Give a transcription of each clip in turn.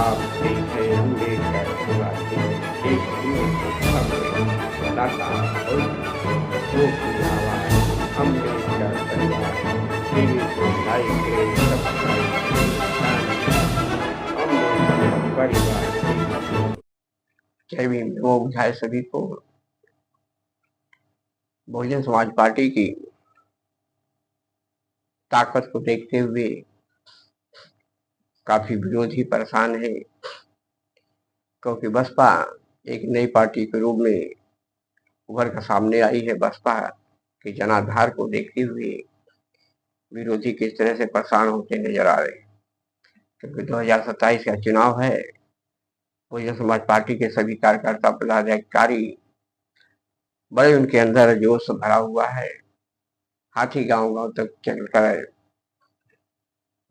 आप देख रहे हैं अम्बेडकर निवासी एक खबरें लगातार लोक की आवाज अम्बेडकर परिवार टीवी को लाइक करें, सब्सक्राइब करें, अम्बेडकर परिवार। जय भीम। वो बुझाए सभी को बहुजन समाज पार्टी की ताकत को देखते हुए काफी विरोधी परेशान है, क्योंकि बसपा एक नई पार्टी के रूप में उभर कर सामने आई है। बसपा के जनाधार को देखते हुए विरोधी किस तरह से परेशान होते नजर आ रहे हैं, क्योंकि 2027 का चुनाव है। बहुजन समाज पार्टी के सभी कार्यकर्ता पदाधिकारी बड़े उनके अंदर जोश भरा हुआ है। हाथी गांव गांव तक चलकर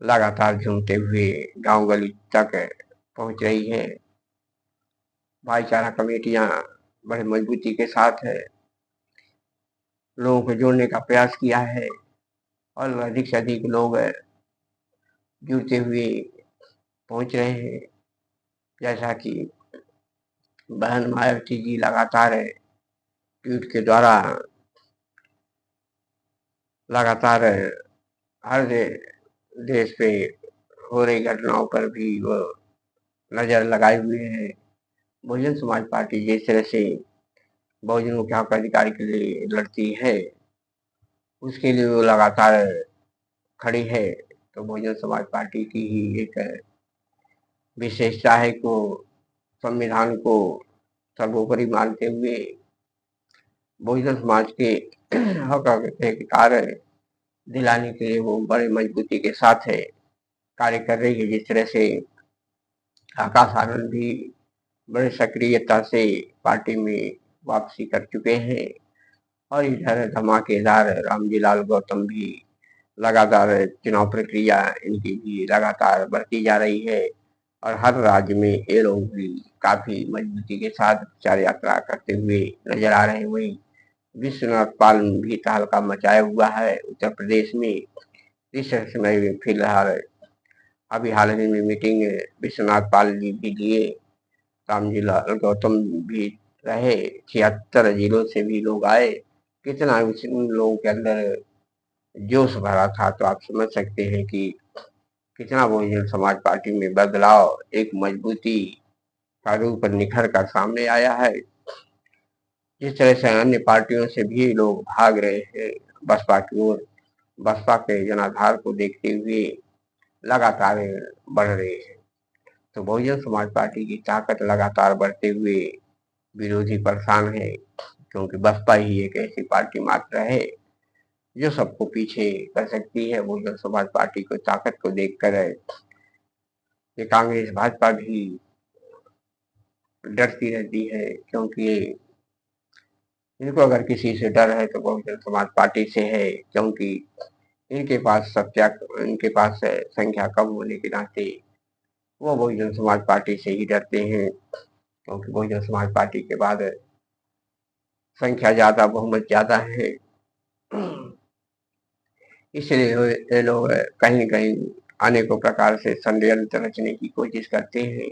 लगातार झूमते हुए गांव गली तक पहुंच रही है। भाईचारा कमेटियां बड़े मजबूती के साथ है लोगों को जोड़ने का प्रयास किया है और अधिक से अधिक लोग जुड़ते हुए पहुंच रहे हैं। जैसा कि बहन मायावती जी लगातार ट्वीट के द्वारा लगातार हर देश पे हो रही घटनाओं पर भी वो नजर लगाए हुए हैं। बहुजन समाज पार्टी जिस तरह से बहुजनों के हक अधिकार के लिए लड़ती है, उसके लिए वो लगातार खड़ी है। तो बहुजन समाज पार्टी की ही एक विशेषता है को संविधान को सर्वोपरि मानते हुए बहुजन समाज के हक अधिकार दिलाने के लिए वो बड़े मजबूती के साथ है कार्य कर रही है। जिस तरह से आकाश आनंद भी बड़े सक्रियता से पार्टी में वापसी कर चुके हैं और इधर धमाकेदार रामजी लाल गौतम भी लगातार चुनाव प्रक्रिया इनकी भी लगातार बढ़ती जा रही है और हर राज्य में ये लोग भी काफी मजबूती के साथ प्रचार यात्रा करते हुए नजर आ रहे हैं। वहीं विश्वनाथ पाल भी तहलका मचाया हुआ है उत्तर प्रदेश में। इस समय में फिलहाल अभी हाल ही में मीटिंग विश्वनाथ पाल जी भी लिए, रामजी लाल गौतम भी रहे, 76 जिलों से भी लोग आए। कितना उन लोगों के अंदर जोश भरा था, तो आप समझ सकते हैं कि कितना बहुजन समाज पार्टी में बदलाव एक मजबूती का रूप निखर कर सामने आया है। जिस तरह से अन्य पार्टियों से भी लोग भाग रहे हैं बसपा की ओर, बसपा के जनाधार को देखते हुए लगातार बढ़ रहे हैं। तो बहुजन समाज पार्टी की ताकत लगातार बढ़ते हुए विरोधी परेशान है, क्योंकि बसपा ही एक ऐसी पार्टी मात्र है जो सबको पीछे कर सकती है। बहुजन समाज पार्टी को ताकत को देखकर ये कांग्रेस भाजपा भी डरती रहती है, क्योंकि इनको अगर किसी से डर है तो बहुजन समाज पार्टी से है, क्योंकि इनके पास संख्या कम होने के नाते वो बहुजन समाज पार्टी से ही डरते हैं, क्योंकि बहुजन समाज पार्टी के बाद संख्या ज्यादा, बहुमत ज्यादा है। इसलिए ये लोग कहीं कहीं अनेकों प्रकार से षड्यंत्र रचने की कोशिश करते हैं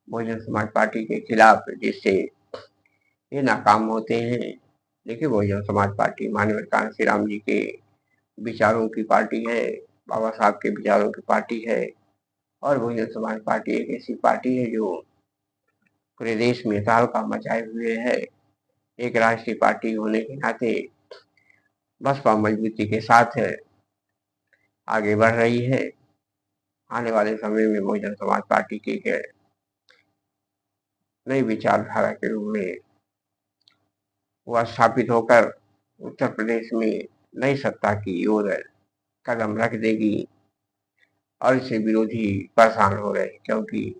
बहुजन समाज पार्टी के खिलाफ, जिससे ये नाकाम होते हैं। देखिए, बहुजन समाज पार्टी माननीय कांशी राम जी के विचारों की पार्टी है, बाबा साहब के विचारों की पार्टी है और बहुजन समाज पार्टी एक ऐसी पार्टी है जो पूरे देश में तहलका मचाए हुए है। एक राष्ट्रीय पार्टी होने के नाते बसपा मजबूती के साथ है आगे बढ़ रही है। आने वाले समय में बहुजन समाज पार्टी की नई विचारधारा के रूप में वह स्थापित होकर उत्तर प्रदेश में नई सत्ता की ओर कदम रख देगी और इससे विरोधी परेशान हो रहे, क्योंकि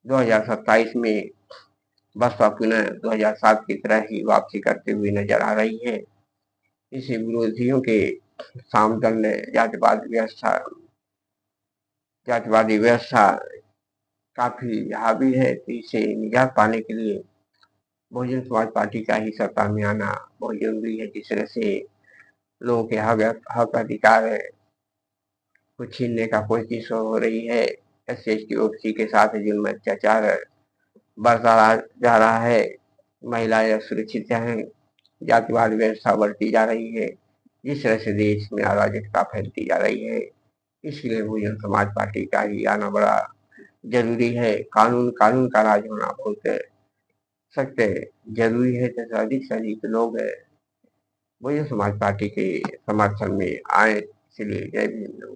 2027 में बसपा पुनः 2007 की तरह ही वापसी करते हुए नजर आ रही है। इसे विरोधियों के सामदन जातिवादी व्यवस्था काफी हावी है, तो इसे निजात पाने के लिए बहुजन समाज पार्टी का ही सत्ता में आना बहुत जरूरी है। जिस तरह से लोगों के हक अधिकार को छीनने का कोशिश हो रही है, SC/ST OBC के साथ जिनमें अत्याचार बढ़ता जा रहा है, महिलाएं असुरक्षित हैं, जातिवाद व्यवस्था बढ़ती जा रही है, जिस तरह से देश में अराजकता फैलती जा रही है, इसलिए बहुजन समाज पार्टी का आगे आना बड़ा जरूरी है। कानून का राज होना बहुत सख्त जरूरी है, तथा अधिक से अधिक लोग बहुजन समाज पार्टी के समर्थन में आए। इसलिए जय भीम।